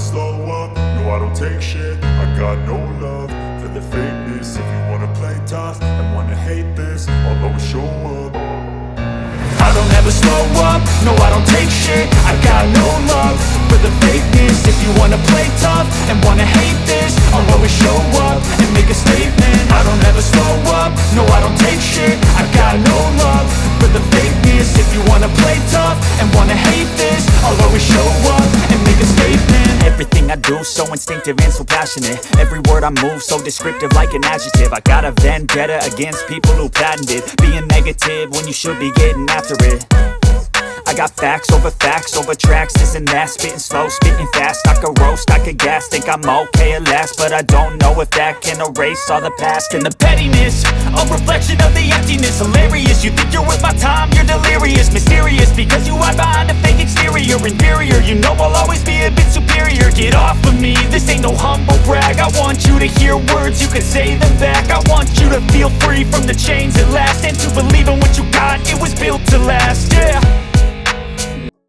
slow up, no I don't take shit. I got no love for the fakeness. If you wanna play tough and wanna hate this, I'll always show up. I don't ever slow up, no I don't take shit. I got no love for the fakeness. If you wanna play tough and wanna hate this, I'll always show up and make a statement. I don't ever slow up, no I don't take shit. I got no love for the fakeness. If you wanna play tough and wanna hate this, I'll always show up and make a statement. Everything I do so instinctive and so passionate. Every word I move so descriptive like an adjective. I got a vendetta against people who patented being negative when you should be getting after it. I got facts over tracks, this and that. Spitting slow, spitting fast. I could roast, I could gas. Think I'm okay at last, but I don't know if that can erase all the past. And the pettiness, a reflection of the emptiness. Hilarious, you think you're worth my time, you're delirious. Mysterious, because you hide behind a fake exterior. Inferior, you know I'll always be a bit superior. Get off of me, this ain't no humble brag. I want you to hear words, you can say them back. I want